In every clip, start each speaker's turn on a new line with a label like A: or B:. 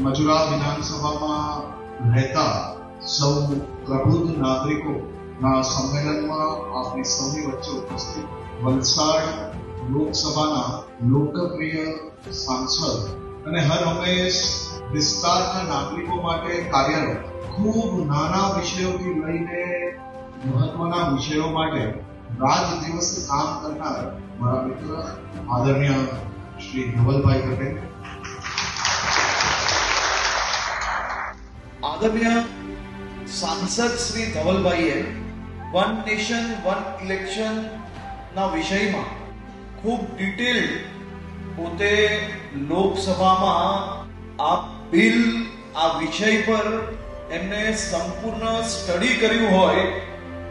A: મજુરા વિધાનસભામાં રહેતા સૌ પ્રબુદ્ધ નાગરિકોના સંમેલનમાં આપની સૌની વચ્ચે ઉપસ્થિત વલસાડ લોકસભાના લોકપ્રિય સાંસદ અને હર હંમેશ વિસ્તારના નાગરિકો માટે કાર્યરત ખૂબ નાના વિષયોથી લઈને મહત્વના વિષયો માટે રાત દિવસ કામ કરનાર મારા મિત્ર આદરણીય શ્રી ધવલભાઈ પટેલ,
B: આદરણીય સાંસદ શ્રી ધવલભાઈએ વન નેશન વન ઇલેક્શન ના વિષયમાં ખૂબ ડિટેલ્ડ પોતે લોકસભામાં આ બિલ આ વિષય પર એમને સંપૂર્ણ સ્ટડી કર્યું હોય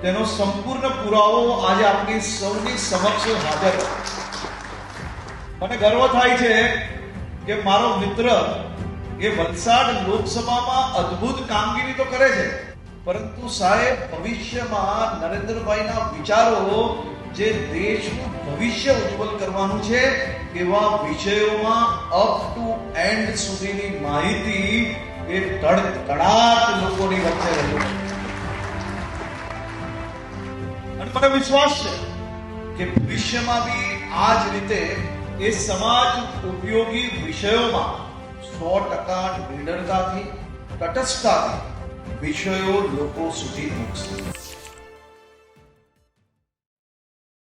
B: તેનો સંપૂર્ણ પુરાવો આજે આપણી સૌની સમક્ષ હાજર. મને ગર્વ થાય છે કે મારો મિત્ર એ વલસાડ લોકસભામાં અદ્ભુત કામગીરી તો કરે છે, પરંતુ સાહેબ ભવિષ્યમાં નરેન્દ્રભાઈના વિચારો જે દેશનું ભવિષ્ય ઉજ્જવલ કરવાનું છે એવા વિષયોમાં અપ ટુ એન્ડ સુધીની માહિતી એ ધડધડાટ લોકોની વચ્ચે રહ્યું છે. અને મને વિશ્વાસ છે કે ભવિષ્યમાં બી આ જ રીતે એ સમાજ ઉપયોગી વિષયોમાં 100% નિડરતાથી તટસ્થતાથી વિષયો લોકો સુધી પહોંચશે.